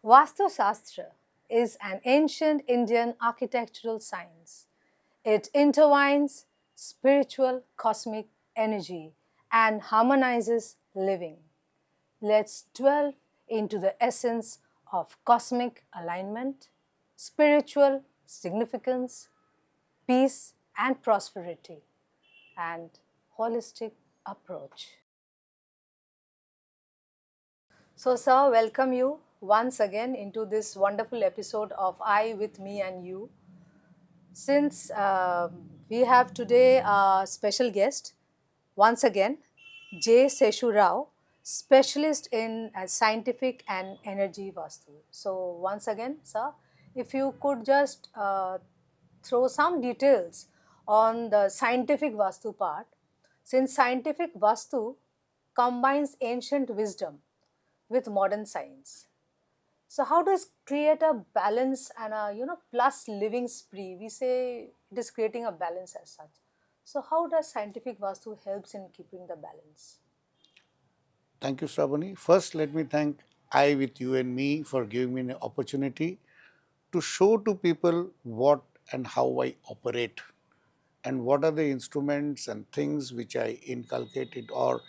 Vastu Shastra is an ancient Indian architectural science. It intertwines spiritual cosmic energy and harmonizes living. Let's delve into the essence of cosmic alignment, spiritual significance, peace and prosperity, and holistic approach. So, sir, welcome you once again into this wonderful episode of I with Me and You. Since we have today a special guest, once again, SESHU RAO, specialist in scientific and energy Vastu. So, once again, sir, if you could just throw some details on the scientific Vastu part, since scientific Vastu combines ancient wisdom with modern science. So how does create a balance and a plus living spree? We say it is creating a balance as such. So how does scientific Vastu helps in keeping the balance? Thank you, Sraboni. First, let me thank I with you and me for giving me an opportunity to show to people what and how I operate and what are the instruments and things which I inculcated or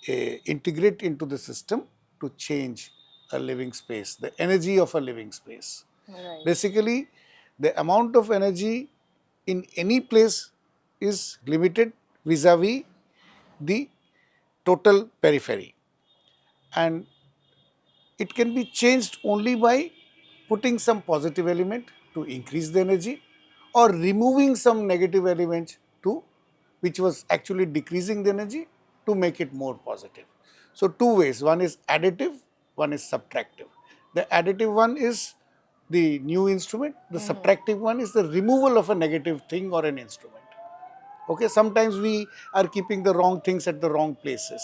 integrate into the system to change a living space, the energy of a living space. Right. Basically, the amount of energy in any place is limited vis-a-vis the total periphery, and it can be changed only by putting some positive element to increase the energy or removing some negative element to which was actually decreasing the energy to make it more positive. So, two ways, one is additive, one is subtractive. The additive one is the new instrument, the subtractive one is the removal of a negative thing or an instrument. Okay, sometimes we are keeping the wrong things at the wrong places,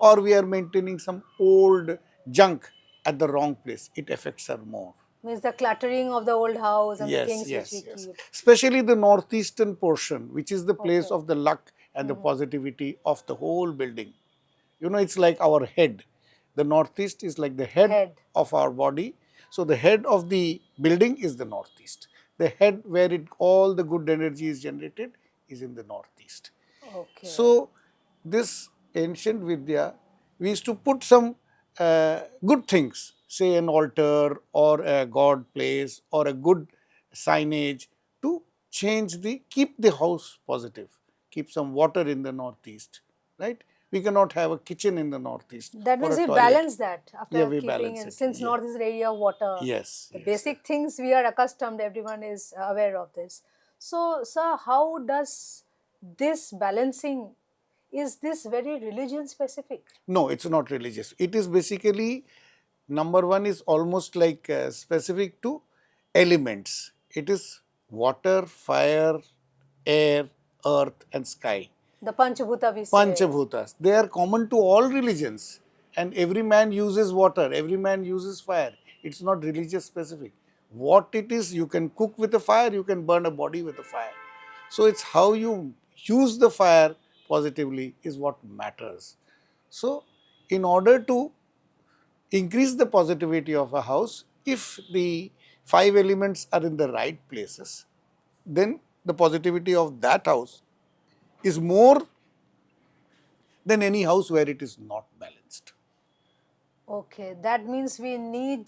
or we are maintaining some old junk at the wrong place. It affects her more. Means the cluttering of the old house and the Yes, things which yes, we yes. keep. Especially the northeastern portion, which is the place Okay. of the luck and the positivity of the whole building. You know, it's like our head. The northeast is like the head of our body. So the head of the building is the northeast. The head where all the good energy is generated is in the northeast. Okay. So this ancient Vidya, we used to put some good things, say an altar or a god place or a good signage to keep the house positive, keep some water in the northeast, right? We cannot have a kitchen in the northeast That or means a we toilet. balance that after Yeah, we keeping balance in, it. since Yeah. north is the area of water. Yes, The yes. basic things we are accustomed, everyone is aware of this. So, sir, how does this balancing, is this very religion specific? No, it's not religious. It is basically, number one is almost like specific to elements. It is water, fire, air, earth and sky. The Panchabhuta we say. Panchabhutas. They are common to all religions, and every man uses water, every man uses fire. It's not religious specific. What it is, you can cook with a fire, you can burn a body with a fire. So it's how you use the fire positively is what matters. So in order to increase the positivity of a house, if the five elements are in the right places, then the positivity of that house is more than any house where it is not balanced. Okay, that means we need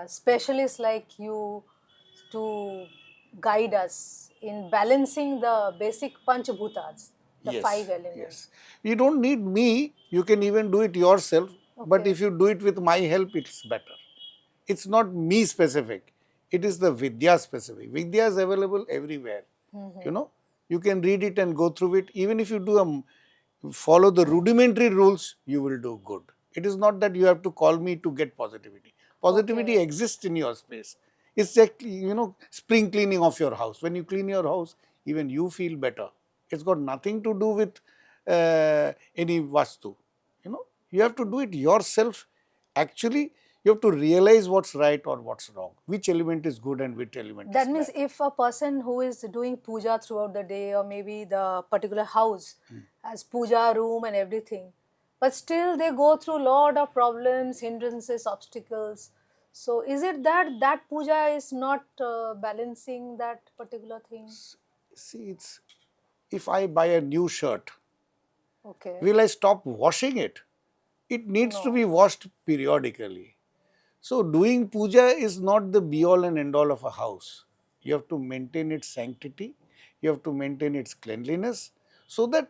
specialists like you to guide us in balancing the basic Panchabhutas, the five elements. Yes. You don't need me, you can even do it yourself, but Okay. if you do it with my help, it's better. It's not me specific, it is the Vidya specific. Vidya is available everywhere. You know, you can read it and go through it. Even if you follow the rudimentary rules, you will do good. It is not that you have to call me to get positivity. Positivity Okay. exists in your space. It's just, spring cleaning of your house. When you clean your house, even you feel better. It's got nothing to do with any vastu. You have to do it yourself. Actually, you have to realize what's right or what's wrong, which element is good and which element That is means bad. if a person who is doing puja throughout the day, or maybe the particular house has puja room and everything, but still they go through lot of problems, hindrances, obstacles. So is it that puja is not balancing that particular thing? See, it's if I buy a new shirt, Okay. will I stop washing it? It needs to No. be washed periodically. So doing puja is not the be all and end all of a house. You have to maintain its sanctity, you have to maintain its cleanliness so that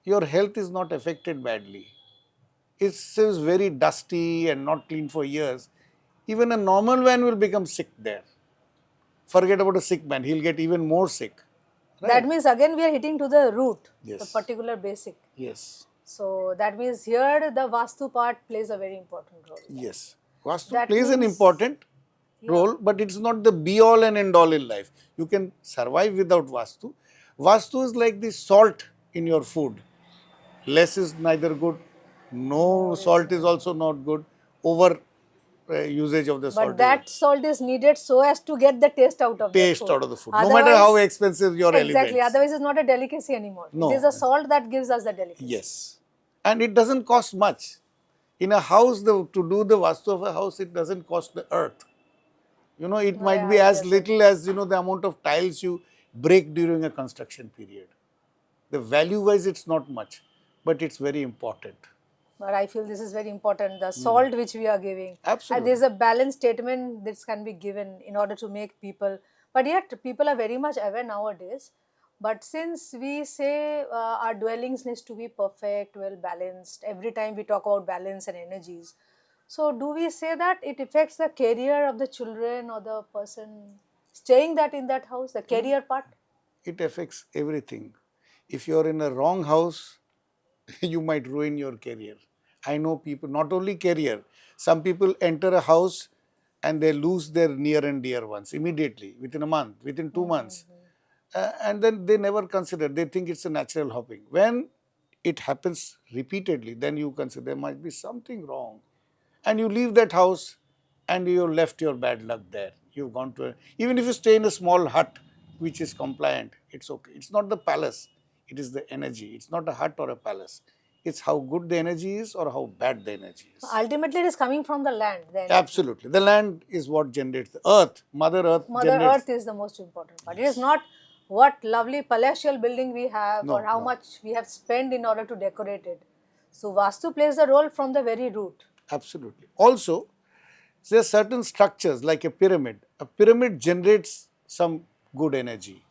your health is not affected badly. It is very dusty and not clean for years. Even a normal man will become sick there. Forget about a sick man, he'll get even more sick. That Right? means again we are hitting to the root, the Yes. particular basic. Yes. So that means here the Vastu part plays a very important role. Yes. Vastu That plays an means, important yeah. role, but it's not the be all and end all in life. You can survive without Vastu. Vastu is like the salt in your food. Less is neither good, no More is salt is not. also not good. Over usage of the But salt is that salt is needed so as to get the taste out of that taste food. out of the food, no matter how Otherwise, expensive your exactly. elements. Otherwise, it's not a delicacy anymore. It is No. the salt that gives us the delicacy. Yes. And it doesn't cost much. In a house, to do the Vastu of a house, it doesn't cost the earth. It might Yeah, be it as doesn't. little as, the amount of tiles you break during a construction period. The value wise, it's not much, but it's very important. But I feel this is very important. The salt which we are giving. And Absolutely. there's a balanced statement that can be given in order to make people. But yet, people are very much aware nowadays. But since we say our dwellings needs to be perfect, well balanced, every time we talk about balance and energies. So, do we say that it affects the career of the children or the person staying that in that house, the career part? It affects everything. If you're in a wrong house, you might ruin your career. I know people, not only career, some people enter a house and they lose their near and dear ones immediately, within a month, within 2 months. And then they never consider, they think it's a natural happening. When it happens repeatedly, then you consider there might be something wrong. And you leave that house and you left your bad luck there. You've gone to, even if you stay in a small hut which is compliant, it's okay. It's not the palace, it is the energy. It's not a hut or a palace. It's how good the energy is or how bad the energy is. Ultimately, it is coming from the land. The energy. Absolutely. The land is what generates the earth. Mother Earth Mother generates. Earth is the most important part. It is not what lovely palatial building we have No, or how no. much we have spent in order to decorate it. So Vastu plays a role from the very root. Absolutely. Also, there are certain structures like a pyramid. A pyramid generates some good energy.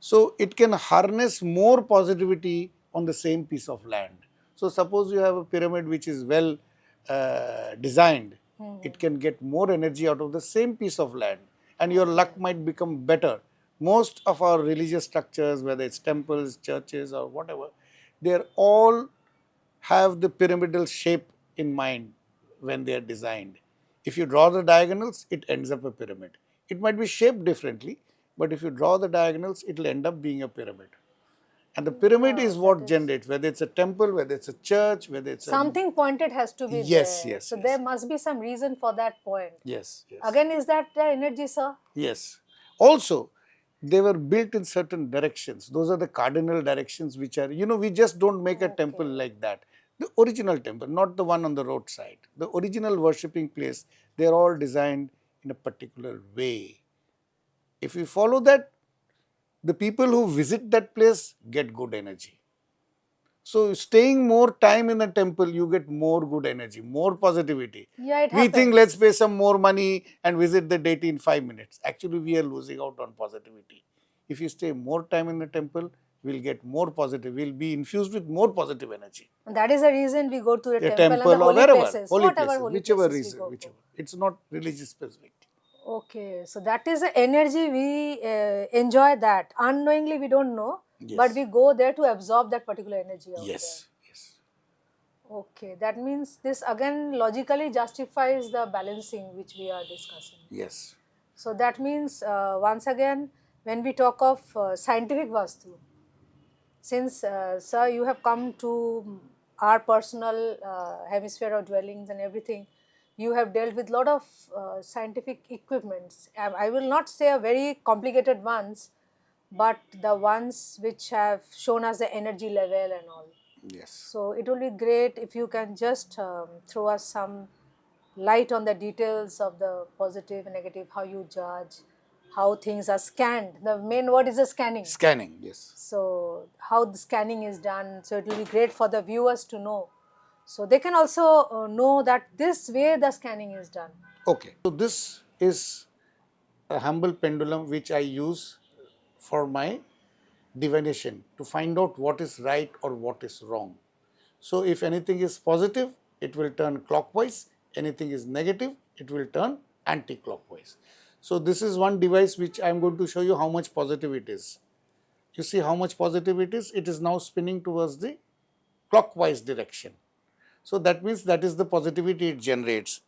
So it can harness more positivity on the same piece of land. So suppose you have a pyramid which is well designed, it can get more energy out of the same piece of land and your luck might become better. Most of our religious structures, whether it's temples, churches or whatever, they are all have the pyramidal shape in mind when they are designed. If you draw the diagonals, it ends up a pyramid. It might be shaped differently, but if you draw the diagonals, it will end up being a pyramid. And the pyramid is what generates, whether it's a temple, whether it's a church, whether it's something pointed has to be yes, there. yes, So yes. there must be some reason for that point. Yes, yes. Again, is that the energy, sir? Yes. Also, they were built in certain directions. Those are the cardinal directions which are, we just don't make a temple like that. The original temple, not the one on the roadside. The original worshipping place, they are all designed in a particular way. If we follow that, the people who visit that place get good energy. So, staying more time in the temple, you get more good energy, more positivity. Yeah, it We happens. think let's pay some more money and visit the deity in 5 minutes. Actually, we are losing out on positivity. If you stay more time in the temple, we'll get more positive. We'll be infused with more positive energy. And that is the reason we go to the A temple and the temple or holy wherever, places. holy Whatever places, holy whichever places reason, we go whichever. It's not religious specific. Okay, so that is the energy we enjoy that. Unknowingly, we don't know, but we go there to absorb that particular energy out Yes, yes. there. Okay, that means this again logically justifies the balancing which we are discussing. Yes. So that means once again, when we talk of scientific Vastu, since sir, you have come to our personal hemisphere of dwellings and everything, you have dealt with a lot of scientific equipments. I will not say a very complicated ones, but the ones which have shown us the energy level and all. Yes. So it will be great if you can just throw us some light on the details of the positive, negative, how you judge, how things are scanned. The main word is the scanning. Scanning, yes. So how the scanning is done. So it will be great for the viewers to know. So they can also know that this way the scanning is done. Okay. So this is a humble pendulum which I use for my divination to find out what is right or what is wrong. So if anything is positive, it will turn clockwise. Anything is negative, it will turn anti-clockwise. So this is one device which I am going to show you how much positive it is. You see how much positive it is? It is now spinning towards the clockwise direction. So that means that is the positivity it generates.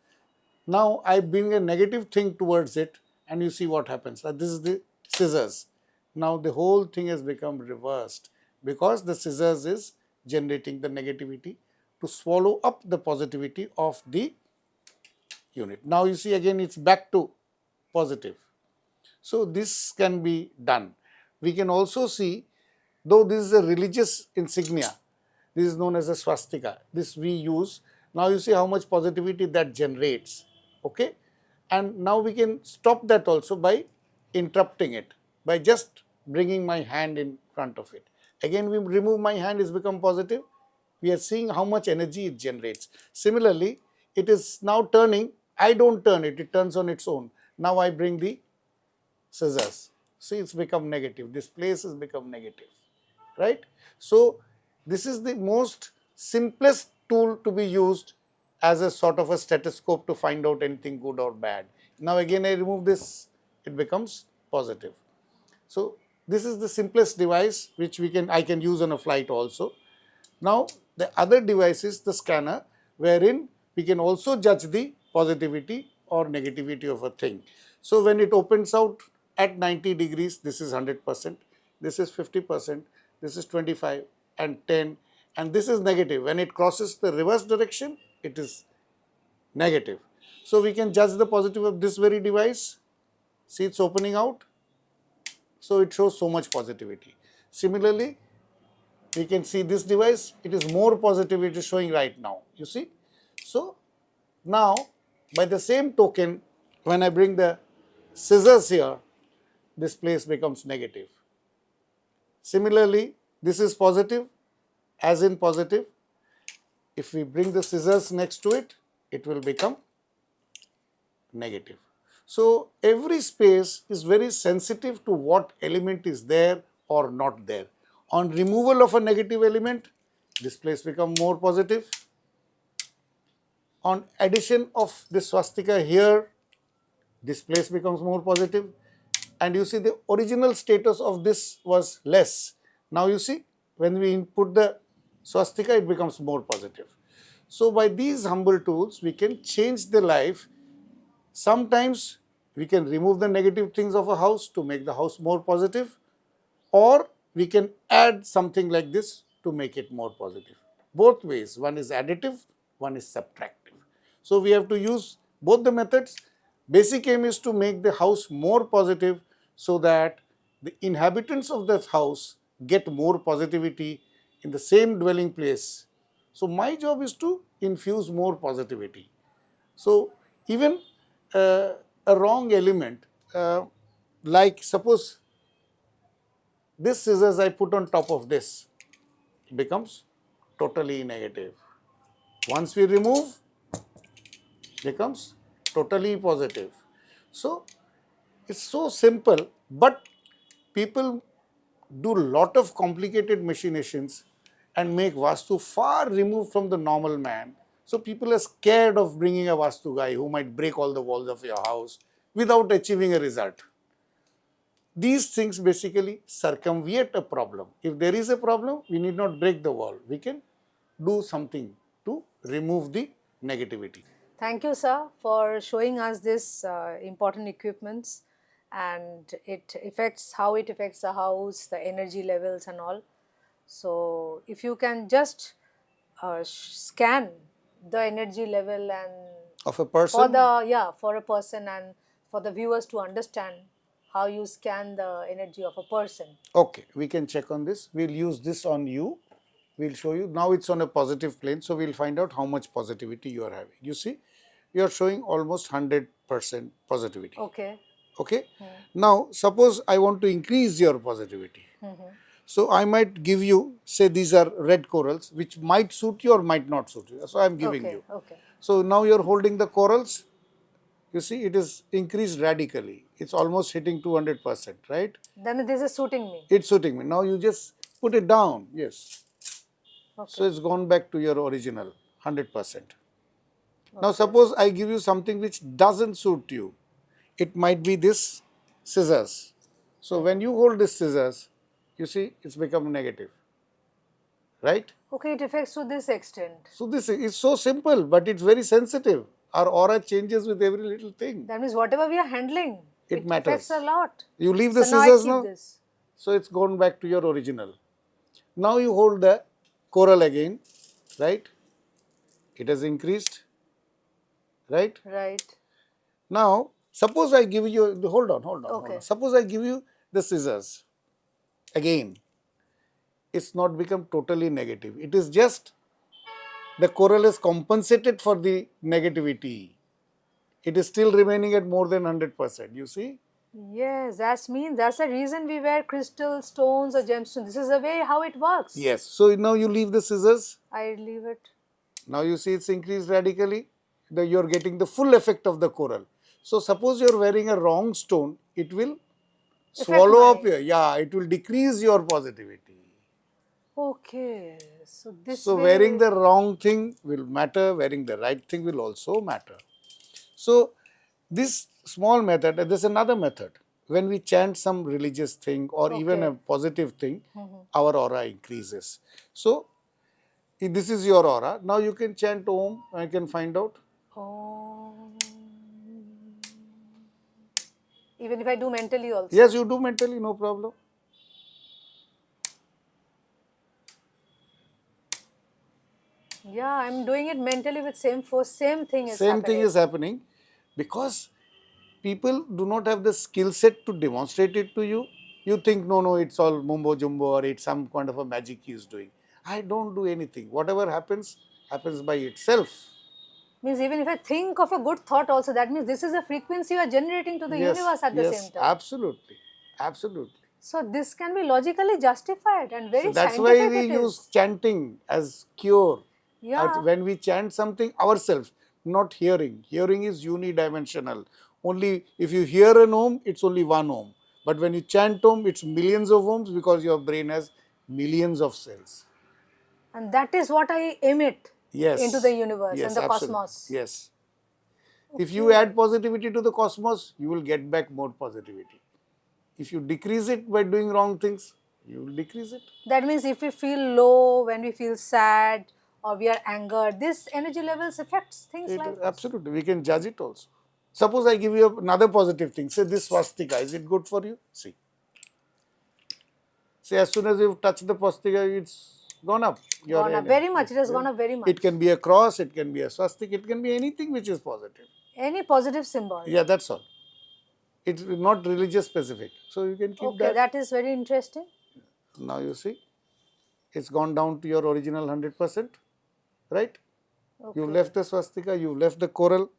Now I bring a negative thing towards it and you see what happens. This is the scissors. Now the whole thing has become reversed because the scissors is generating the negativity to swallow up the positivity of the unit. Now you see again it's back to positive. So this can be done. We can also see, though this is a religious insignia, this is known as a swastika. This we use. Now you see how much positivity that generates. Okay, and now we can stop that also by interrupting it, by just bringing my hand in front of it. Again we remove my hand, it's become positive. We are seeing how much energy it generates. Similarly, it is now turning. I don't turn it, it turns on its own. Now I bring the scissors. See, it's become negative. This place has become negative, right? So this is the most simplest tool to be used as a sort of a stethoscope to find out anything good or bad. Now again I remove this, it becomes positive. So this is the simplest device which I can use on a flight also. Now the other device is the scanner, wherein we can also judge the positivity or negativity of a thing. So when it opens out at 90 degrees, this is 100%, this is 50%, this is 25 and 10, and this is negative. When it crosses the reverse direction, it is negative. So we can judge the positive of this very device. See, it's opening out. So it shows so much positivity. Similarly, we can see this device, it is more positive, it is showing right now, you see. So now by the same token, when I bring the scissors here, this place becomes negative. Similarly, this is positive, as in positive. If we bring the scissors next to it, it will become negative. So every space is very sensitive to what element is there or not there. On removal of a negative element, this place becomes more positive. On addition of this swastika here, this place becomes more positive. And you see the original status of this was less. Now you see, when we input the swastika, it becomes more positive. So by these humble tools, we can change the life. Sometimes we can remove the negative things of a house to make the house more positive, or we can add something like this to make it more positive. Both ways, one is additive, one is subtractive. So we have to use both the methods. Basic aim is to make the house more positive so that the inhabitants of that house get more positivity in the same dwelling place. So my job is to infuse more positivity. So even a wrong element, like suppose this scissors I put on top of this, becomes totally negative. Once we remove, becomes totally positive. So it's so simple, but people do lot of complicated machinations and make Vastu far removed from the normal man. So people are scared of bringing a Vastu guy who might break all the walls of your house without achieving a result. These things basically circumvent a problem. If there is a problem, we need not break the wall. We can do something to remove the negativity. Thank you, sir, for showing us this important equipments, and it affects how it affects the house, the energy levels and all. So if you can just scan the energy level and Of a person? for a person, and for the viewers to understand how you scan the energy of a person. Okay, we can check on this. We'll use this on you. We'll show you. Now it's on a positive plane, so we'll find out how much positivity you are having. You see, you are showing almost 100% positivity. Okay. Okay. Now, suppose I want to increase your positivity. So, I might give you, say these are red corals, which might suit you or might not suit you. So, I am giving you. Okay. So, now you are holding the corals. You see, it is increased radically. It's almost hitting 200%, right? Then this is suiting me. It's suiting me. Now, you just put it down. Yes. Okay. So, it's gone back to your original 100%. Now, suppose I give you something which doesn't suit you. It might be this scissors. So, when you hold this scissors, you see it's become negative, right? Okay, it affects to this extent. So, this is so simple, but it's very sensitive. Our aura changes with every little thing. That means whatever we are handling, It matters. affects a lot. You leave the So now I scissors keep now, this. so it's gone back to your original. Now you hold the coral again, right? It has increased, right? Right. Now, suppose I give you, hold on. Suppose I give you the scissors again. It's not become totally negative. It is just the coral is compensated for the negativity. It is still remaining at more than 100%. You see? Yes, that's the reason we wear crystal stones or gemstones. This is the way how it works. Yes. So now you leave the scissors. I leave it. Now you see it's increased radically. You are getting the full effect of the coral. So suppose you are wearing a wrong stone, it will swallow up your, it will decrease your positivity. Okay. So this So way, wearing the wrong thing will matter, wearing the right thing will also matter. So this small method, there's another method. When we chant some religious thing or even a positive thing, our aura increases. So this is your aura. Now you can chant Om. I can find out. Even if I do mentally also. Yes, you do mentally, no problem. Yeah, I'm doing it mentally with same force. Same thing is Same happening. thing is happening because people do not have the skill set to demonstrate it to you. You think, no, it's all mumbo jumbo or it's some kind of a magic he is doing. I don't do anything. Whatever happens, happens by itself. Means even if I think of a good thought also, that means this is a frequency you are generating to the universe at the same time. Absolutely. Absolutely. So this can be logically justified and very So that's scientific. why we use chanting as cure. Yeah. When we chant something ourselves, not hearing. Hearing is unidimensional. Only if you hear an Om, it's only one Om. But when you chant Om, it's millions of Ohms because your brain has millions of cells. And that is what I emit into the universe and the cosmos. Yes. If you add positivity to the cosmos, you will get back more positivity. If you decrease it by doing wrong things, you will decrease it. That means if we feel low, when we feel sad or we are angered, this energy levels affects things like this. Absolutely. We can judge it also. Suppose I give you another positive thing. Say this swastika, is it good for you? See. Say as soon as you touch the swastika, it's gone up. Gone up very much. It has gone up very much. It can be a cross, it can be a swastika, it can be anything which is positive. Any positive symbol. Yeah, that's all. It's not religious specific. So you can keep that. Okay, that is very interesting. Now you see, it's gone down to your original 100%, right? Okay. You left the swastika, you left the coral.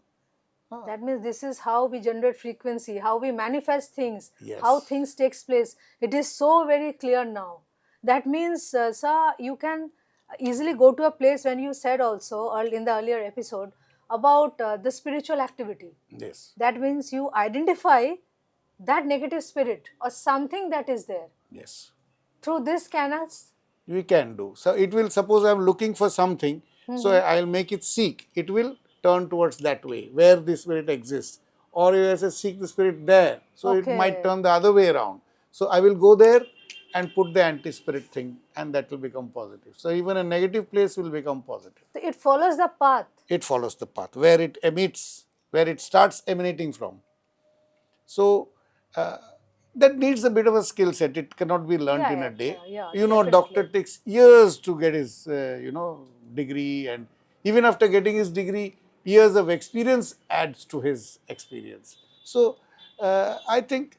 That means this is how we generate frequency, how we manifest things, Yes. how things takes place. It is so very clear now. That means, sir, you can easily go to a place when you said also in the earlier episode about the spiritual activity. Yes. That means you identify that negative spirit or something that is there. Yes. Through this canals? We can do. So it will, suppose I am looking for something, so I will make it seek. It will turn towards that way, where the spirit exists. Or you say seek the spirit there, so it might turn the other way around. So I will go there and put the anti-spirit thing and that will become positive. So even a negative place will become positive. So it follows the path. It follows the path, where it emits, where it starts emanating from. So that needs a bit of a skill set. It cannot be learnt in a day. Doctor takes years to get his, degree, and even after getting his degree, years of experience adds to his experience. So I think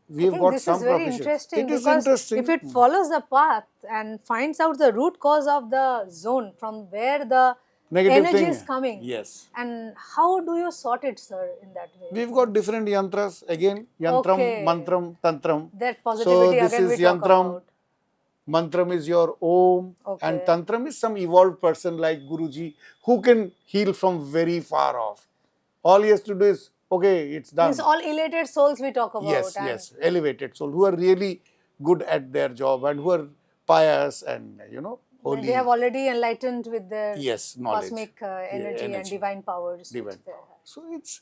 we have got some proficiency. This is very interesting. It is interesting. If it follows the path and finds out the root cause of the zone from where the negative energy thing. is coming. Yes. And how do you sort it, sir, in that way? We've got different yantras again. Yantram, Okay. mantram, tantram. That So positivity this again is we talk yantram. about. Mantram is your Om, and Okay. Tantram is some evolved person like Guruji who can heal from very far off. All he has to do is, okay, it's done. It's all elated souls we talk about. Yes, and yes, elevated soul who are really good at their job and who are pious and holy. They have already enlightened with their Yes, knowledge, cosmic energy and divine powers. divine which they power. have. So it's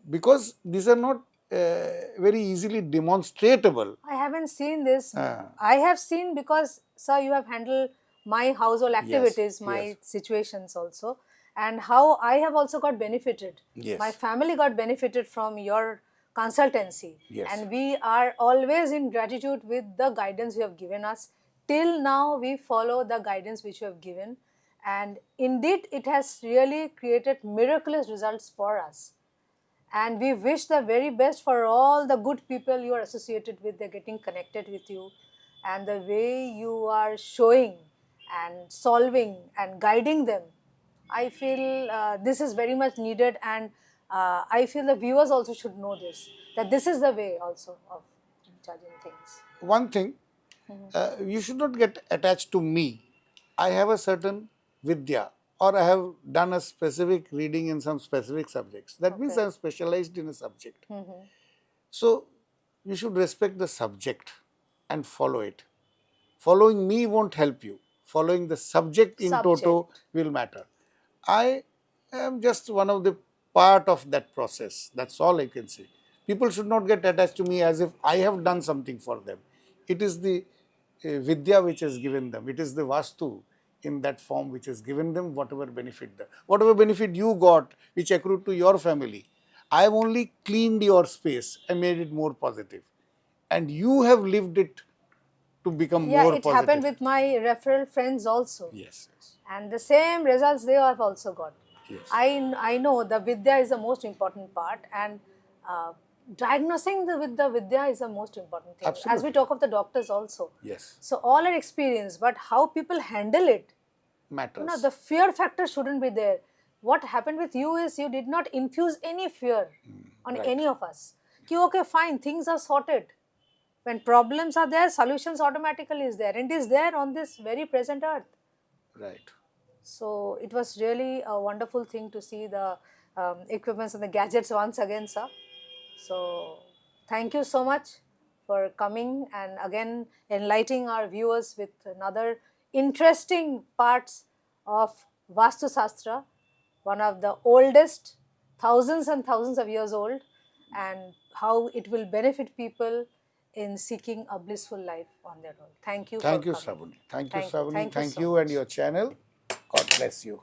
because these are not very easily demonstratable. I haven't seen this. Ah. I have seen because, sir, you have handled my household Yes, activities, my yes. situations also, and how I have also got benefited. Yes. My family got benefited from your consultancy. Yes. And we are always in gratitude with the guidance you have given us. Till now, we follow the guidance which you have given. And indeed, it has really created miraculous results for us. And we wish the very best for all the good people you are associated with. They're getting connected with you, and the way you are showing and solving and guiding them, I feel this is very much needed. And I feel the viewers also should know this, that this is the way also of judging things. One thing, you should not get attached to me. I have a certain vidya, or I have done a specific reading in some specific subjects. That means I am specialized in a subject. So you should respect the subject and follow it. Following me won't help you. Following the subject in toto will matter. I am just one of the part of that process. That's all I can say. People should not get attached to me as if I have done something for them. It is the vidya which has given them. It is the vastu in that form which has given them whatever benefit. Whatever benefit you got, which accrued to your family, I have only cleaned your space and made it more positive. And you have lived it to become more positive. Yeah, it happened with my referral friends also. Yes, yes. And the same results they have also got. Yes. I know the vidya is the most important part, and diagnosing with the vidya is the most important thing. Absolutely. As we talk of the doctors also. Yes. So all are experienced, but how people handle it Matters. No, the fear factor shouldn't be there. What happened with you is you did not infuse any fear on any of us. Ki, okay, fine, things are sorted. When problems are there, solutions automatically is there, and it is there on this very present earth. Right. So it was really a wonderful thing to see the equipments and the gadgets once again, sir. So thank you so much for coming and again enlightening our viewers with another interesting parts of Vastu Shastra, one of the oldest, thousands and thousands of years old, and how it will benefit people in seeking a blissful life on their own. Thank you. Thank you, for coming. Sraboni. Thank you, Sraboni. Thank you Thank so you much. and your channel. God bless you.